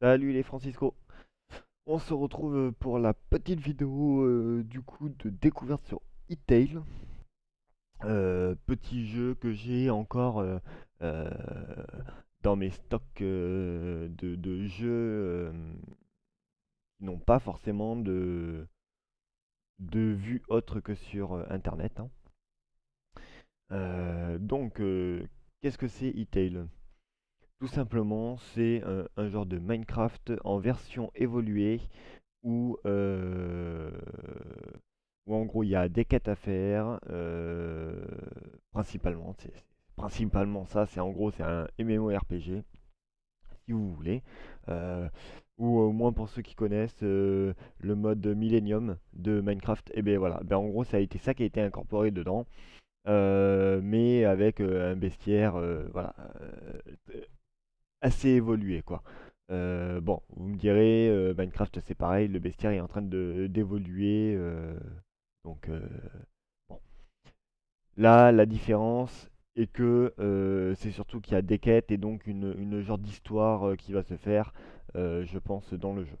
Salut les Francisco. On se retrouve pour la petite vidéo du coup de découverte sur e-tail. Petit jeu que j'ai encore euh, dans mes stocks de jeux qui n'ont pas forcément de vue autre que sur internet, hein. Qu'est-ce que c'est e-tail? Tout simplement, c'est un genre de Minecraft en version évoluée où, où en gros il y a des quêtes à faire, principalement, c'est principalement ça, c'est en gros c'est un MMORPG, si vous voulez, euh, ou au moins pour ceux qui connaissent le mode Millennium de Minecraft, et bien voilà, ben en gros ça a été ça qui a été incorporé dedans, mais avec un bestiaire voilà, assez évolué quoi. Bon, vous me direz, Minecraft c'est pareil, le bestiaire est en train de d'évoluer. Donc bon. Là, la différence est que c'est surtout qu'il y a des quêtes et donc une genre d'histoire qui va se faire, je pense, dans le jeu.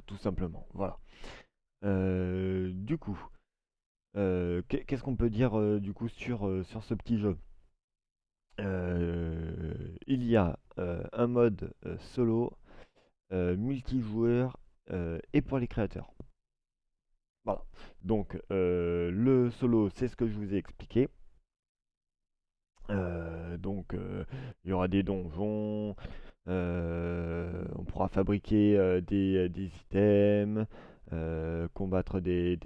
Tout simplement. Voilà. Du coup, qu'est-ce qu'on peut dire du coup sur ce petit jeu? Il y a un mode solo, multijoueur et pour les créateurs. Voilà. Donc le solo, c'est ce que je vous ai expliqué. Il y aura des donjons, on pourra fabriquer des items, combattre des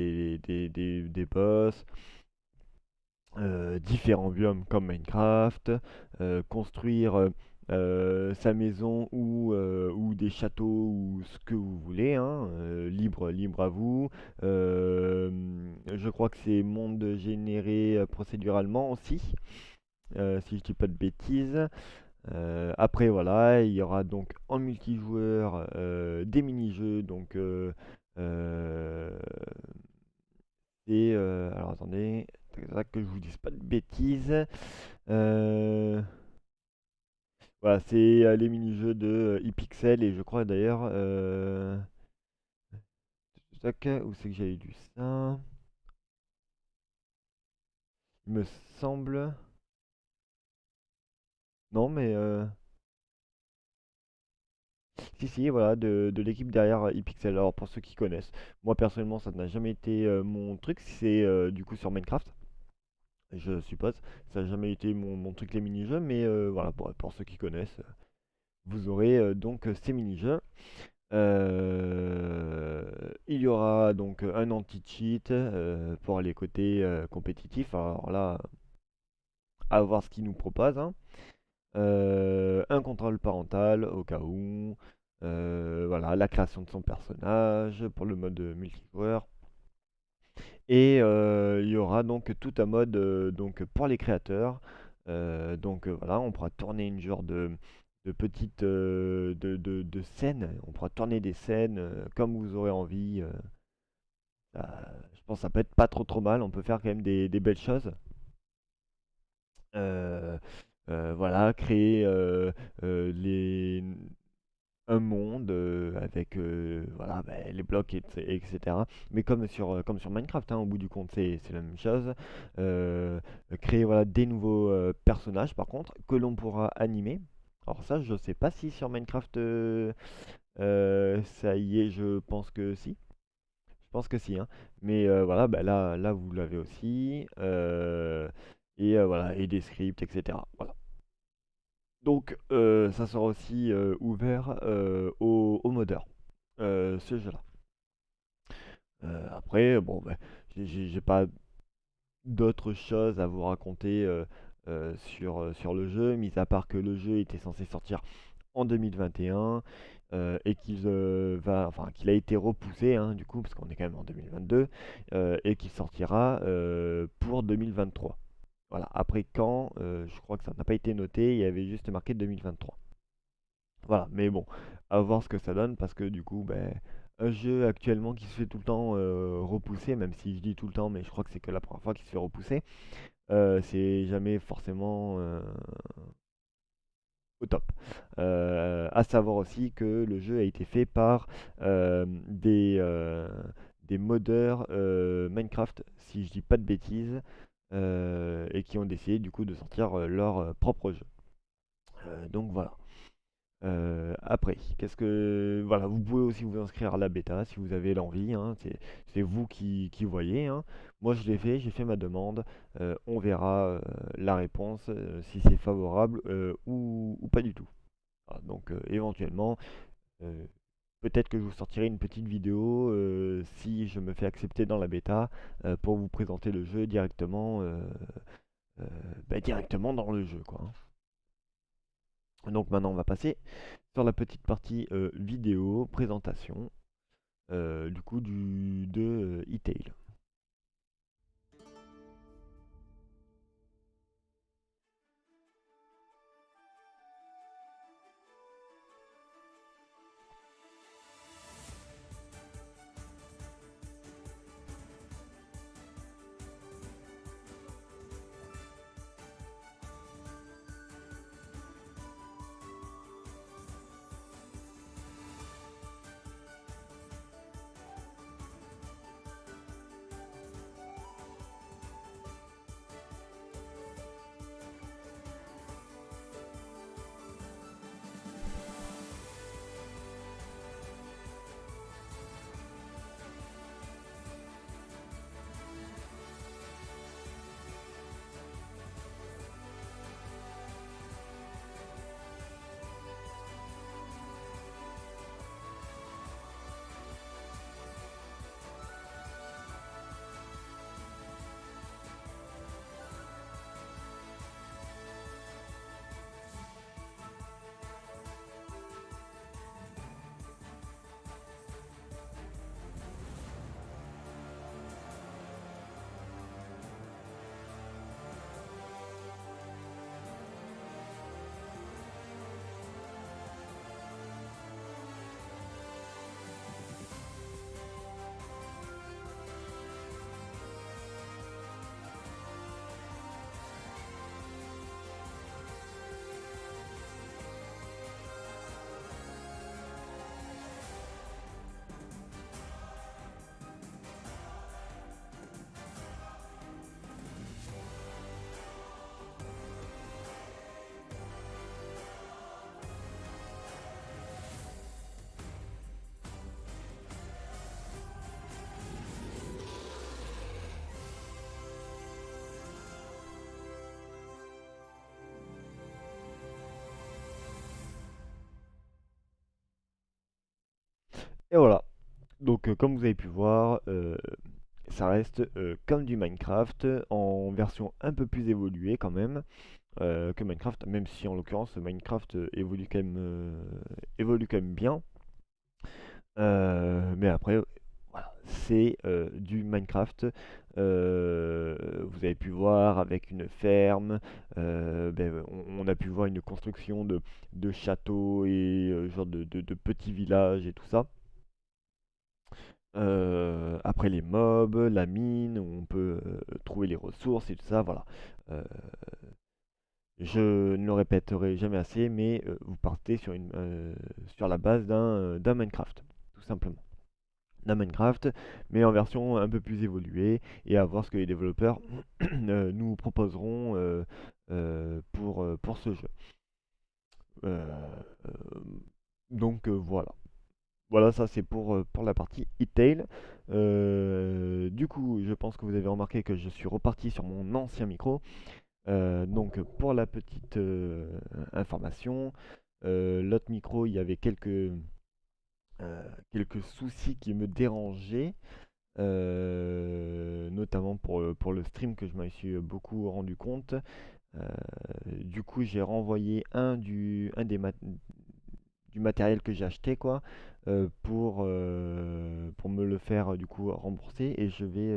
boss, différents biomes comme Minecraft, construire sa maison ou des châteaux ou ce que vous voulez, hein, libre à vous. Euh, je crois que c'est monde généré procéduralement aussi, si je dis pas de bêtises. Après voilà, il y aura donc en multijoueur des mini-jeux, euh, alors attendez, tac, tac, que je vous dise pas de bêtises. Euh, voilà, c'est les mini-jeux de ePixel et je crois d'ailleurs, tac, où c'est que j'avais lu ça? Il me semble, non mais si, si, voilà, de l'équipe derrière ePixel. Alors, pour ceux qui connaissent, moi personnellement, ça n'a jamais été mon truc. C'est du coup sur Minecraft, je suppose. Ça n'a jamais été mon truc, les mini-jeux. Mais voilà, pour ceux qui connaissent, vous aurez donc ces mini-jeux. Il y aura donc un anti-cheat pour les côtés compétitifs. Alors là, à voir ce qu'ils nous proposent, hein. Un contrôle parental au cas où. Voilà, la création de son personnage pour le mode multijoueur. Et il y aura donc tout un mode donc pour les créateurs. Voilà, on pourra tourner une genre de petite de scène. On pourra tourner des scènes comme vous aurez envie. Je pense que ça peut être pas trop mal. On peut faire quand même des belles choses. Euh, voilà, créer un monde avec voilà, bah, les blocs, etc. Mais comme sur Minecraft, hein, au bout du compte, c'est la même chose. Euh, Créer voilà, des nouveaux personnages, par contre, que l'on pourra animer. Alors ça, je sais pas si sur Minecraft, ça y est, je pense que si. Je pense que si, hein. Mais voilà, bah, là, vous l'avez aussi. Voilà, et des scripts, etc. Voilà. Donc, ça sera aussi ouvert aux modeurs, ce jeu-là. Après, bon, bah, j'ai pas d'autres choses à vous raconter sur le jeu, mis à part que le jeu était censé sortir en 2021 et enfin, qu'il a été repoussé, hein, du coup, parce qu'on est quand même en 2022, et qu'il sortira pour 2023. Voilà, après quand, je crois que ça n'a pas été noté, il y avait juste marqué 2023. Voilà, mais bon, à voir ce que ça donne parce que du coup, ben, un jeu actuellement qui se fait tout le temps repousser, même si je dis tout le temps, mais je crois que c'est que la première fois qu'il se fait repousser, c'est jamais forcément au top. À savoir aussi que le jeu a été fait par des modeurs Minecraft, si je dis pas de bêtises, et qui ont décidé du coup de sortir leur propre jeu. Donc voilà. Après, voilà, vous pouvez aussi vous inscrire à la bêta si vous avez l'envie, hein, c'est vous qui voyez, hein. Moi je l'ai fait, j'ai fait ma demande. On verra la réponse, si c'est favorable ou pas du tout. Ah, donc éventuellement, euh, peut-être que je vous sortirai une petite vidéo si je me fais accepter dans la bêta pour vous présenter le jeu directement, euh, directement dans le jeu, quoi, hein. Donc maintenant on va passer sur la petite partie vidéo, présentation du coup de e-tail. Et voilà, donc comme vous avez pu voir, ça reste comme du Minecraft en version un peu plus évoluée quand même que Minecraft, même si en l'occurrence Minecraft évolue quand même bien. Mais après, voilà, c'est du Minecraft. Vous avez pu voir avec une ferme, on a pu voir une construction de châteaux et genre de petits villages et tout ça. Après les mobs, la mine, où on peut trouver les ressources et tout ça, voilà. Euh, je ne le répéterai jamais assez, mais vous partez sur la base d'un Minecraft, tout simplement. D'un Minecraft, mais en version un peu plus évoluée, et à voir ce que les développeurs nous proposeront pour ce jeu. Euh, euh, donc voilà. Voilà, ça c'est pour la partie e-tail. Du coup, je pense que vous avez remarqué que je suis reparti sur mon ancien micro. Donc pour la petite information, l'autre micro, il y avait quelques soucis qui me dérangeaient, notamment pour le stream que je m'en suis beaucoup rendu compte. Euh, du coup, j'ai renvoyé du matériel que j'ai acheté, quoi, pour me le faire du coup rembourser, et je vais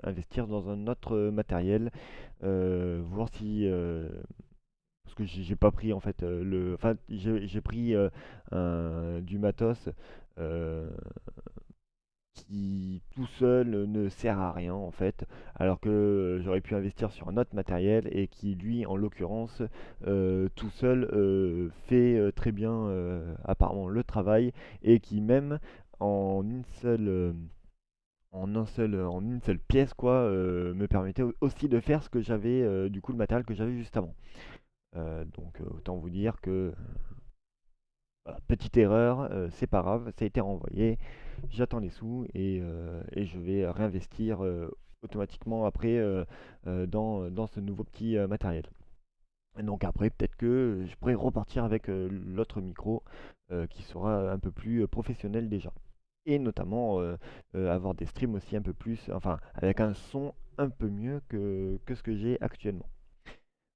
investir dans un autre matériel, voir si parce que j'ai pas pris en fait enfin j'ai pris du matos euh, qui tout seul ne sert à rien en fait, alors que j'aurais pu investir sur un autre matériel et qui lui en l'occurrence tout seul fait très bien apparemment le travail et qui même en une seule en une seule pièce quoi me permettait aussi de faire ce que j'avais du coup le matériel que j'avais juste avant. Donc autant vous dire que voilà, petite erreur, c'est pas grave, ça a été renvoyé, j'attends les sous et je vais réinvestir automatiquement après dans ce nouveau petit matériel. Et donc après, peut-être que je pourrais repartir avec l'autre micro qui sera un peu plus professionnel déjà. Et notamment avoir des streams aussi un peu plus, enfin avec un son un peu mieux que ce que j'ai actuellement.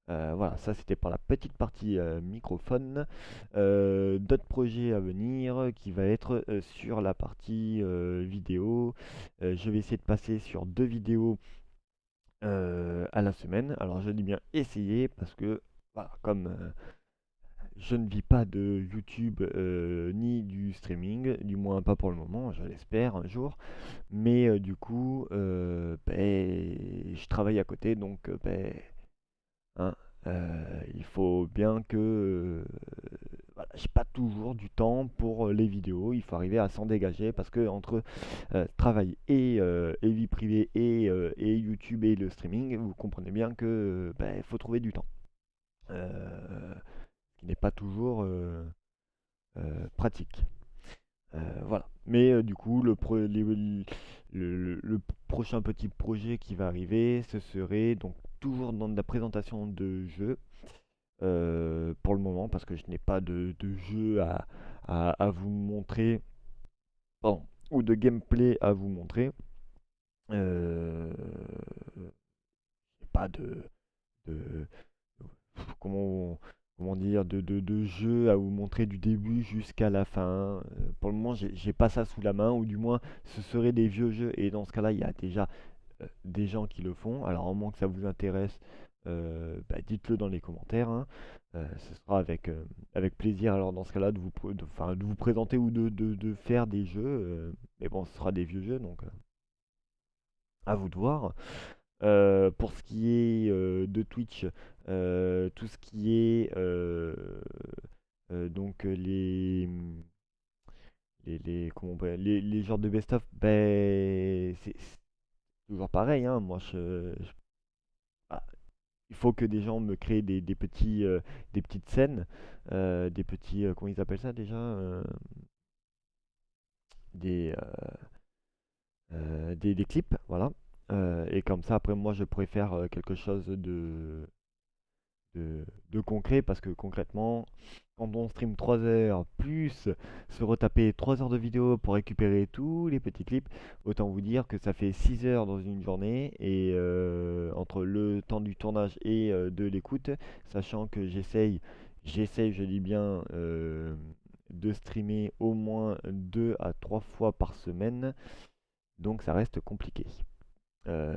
Voilà, ça c'était pour la petite partie microphone. D'autres projets à venir qui va être sur la partie vidéo. Je vais essayer de passer sur 2 vidéos à la semaine. Alors je dis bien essayer parce que voilà, comme je ne vis pas de YouTube ni du streaming, du moins pas pour le moment, je l'espère un jour. Mais du coup, je travaille à côté, donc hein, il faut bien que voilà, j'ai pas toujours du temps pour les vidéos. Il faut arriver à s'en dégager parce que entre travail et vie privée et YouTube et le streaming, vous comprenez bien que il faut trouver du temps. Ce qui n'est pas toujours pratique. Voilà. Mais du coup, le prochain petit projet qui va arriver, ce serait donc toujours dans de la présentation de jeux pour le moment, parce que je n'ai pas de jeu à vous montrer, pardon, ou de gameplay à vous montrer. Euh, j'ai pas de- comment, comment dire, de jeu à vous montrer du début jusqu'à la fin. Pour le moment, j'ai pas ça sous la main, ou du moins, ce seraient des vieux jeux, et dans ce cas-là, il y a déjà des gens qui le font. Alors, au moins que ça vous intéresse, dites-le dans les commentaires, hein. Ce sera avec plaisir, alors dans ce cas-là, de vous présenter ou de faire des jeux. Mais bon, ce sera des vieux jeux, donc à vous de voir. Pour ce qui est de Twitch, tout ce qui est donc les genres de best-of, c'est toujours pareil, hein. Moi, ah, il faut que des gens me créent des petites scènes, des petits, comment ils appellent ça déjà? Des, des clips, voilà. Et comme ça, après, moi, je pourrais faire quelque chose de concret parce que concrètement, quand on stream 3 heures plus se retaper 3 heures de vidéo pour récupérer tous les petits clips, autant vous dire que ça fait 6 heures dans une journée et entre le temps du tournage et de l'écoute, sachant que j'essaye, je dis bien, de streamer au moins 2 à 3 fois par semaine, donc ça reste compliqué. Euh,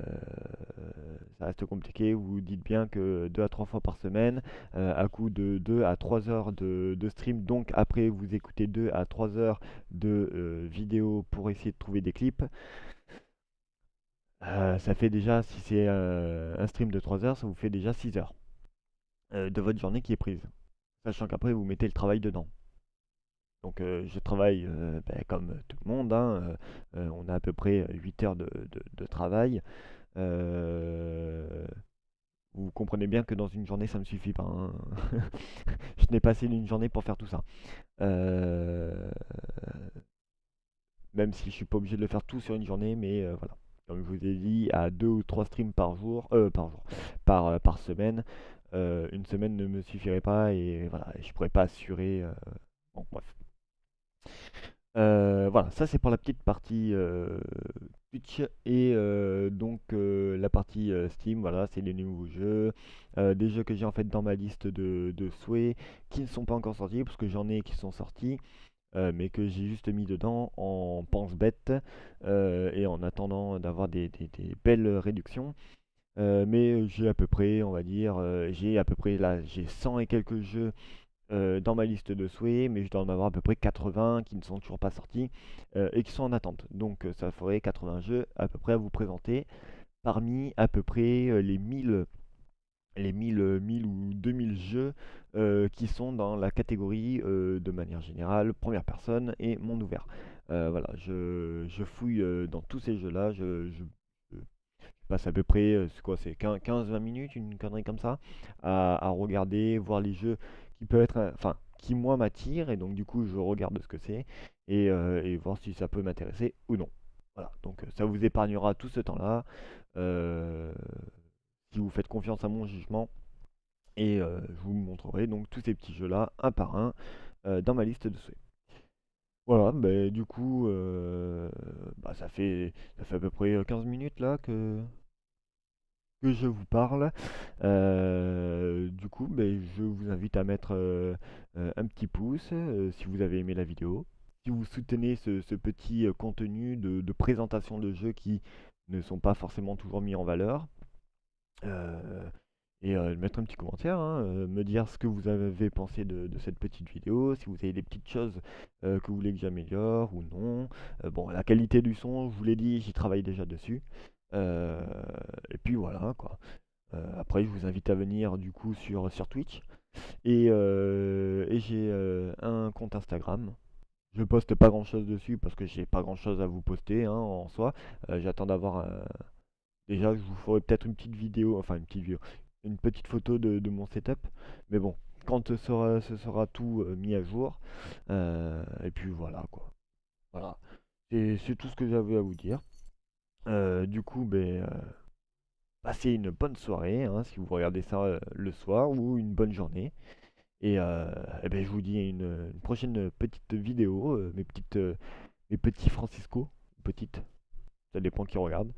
Ça reste compliqué, vous vous dites bien que 2 à 3 fois par semaine, à coup de 2 à 3 heures de stream, donc après vous écoutez 2 à 3 heures de vidéos pour essayer de trouver des clips, ça fait déjà, si c'est un stream de 3 heures, ça vous fait déjà 6 heures de votre journée qui est prise, sachant qu'après vous mettez le travail dedans. Donc je travaille comme tout le monde, hein, on a à peu près 8 heures de travail. Euh, Vous comprenez bien que dans une journée, ça ne me suffit pas, hein. Je n'ai pas assez d'une journée pour faire tout ça. Euh, Même si je suis pas obligé de le faire tout sur une journée, mais voilà. Comme je vous ai dit, à 2 ou 3 streams par semaine, une semaine ne me suffirait pas et voilà, je pourrais pas assurer. Bon, bref. Voilà, ça c'est pour la petite partie Twitch et donc la partie Steam, voilà, c'est les nouveaux jeux, des jeux que j'ai en fait dans ma liste de souhaits qui ne sont pas encore sortis parce que j'en ai qui sont sortis mais que j'ai juste mis dedans en pense-bête et en attendant d'avoir des belles réductions. Mais j'ai à peu près, on va dire, j'ai à peu près là, j'ai 100 et quelques jeux dans ma liste de souhaits, mais je dois en avoir à peu près 80 qui ne sont toujours pas sortis et qui sont en attente. Donc ça ferait 80 jeux à peu près à vous présenter parmi à peu près les 1000 ou 2000 jeux qui sont dans la catégorie de manière générale première personne et monde ouvert. Voilà, je fouille dans tous ces jeux-là, je passe à peu près, c'est quoi, c'est 15-20 minutes, une connerie comme ça, à regarder, voir les jeux qui peuvent être, enfin, qui moi m'attirent, et donc du coup je regarde ce que c'est, et voir si ça peut m'intéresser ou non. Voilà, donc ça vous épargnera tout ce temps-là, euh, si vous faites confiance à mon jugement, et je vous montrerai donc tous ces petits jeux-là, un par un, dans ma liste de souhaits. Voilà, bah, du coup, bah, ça fait à peu près 15 minutes là que je vous parle. Du coup, ben, je vous invite à mettre un petit pouce si vous avez aimé la vidéo. Si vous soutenez ce petit contenu de présentation de jeux qui ne sont pas forcément toujours mis en valeur. Euh, et mettre un petit commentaire, hein, me dire ce que vous avez pensé de cette petite vidéo, si vous avez des petites choses que vous voulez que j'améliore ou non. Bon, la qualité du son, je vous l'ai dit, j'y travaille déjà dessus. Euh, et puis voilà, quoi. Après, je vous invite à venir du coup sur Twitch. Et j'ai un compte Instagram. Je poste pas grand chose dessus parce que j'ai pas grand chose à vous poster hein, en soi. J'attends d'avoir déjà, je vous ferai peut-être une petite vidéo, enfin une petite vidéo, une petite photo de mon setup. Mais bon, quand ce sera tout mis à jour. Et puis voilà quoi. Voilà. C'est tout ce que j'avais à vous dire. Du coup, ben, passez une bonne soirée hein, si vous regardez ça le soir ou une bonne journée. Et ben, je vous dis à une prochaine petite vidéo, mes petits Francisco, petites, ça dépend qui regarde.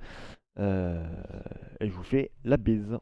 Et je vous fais la bise.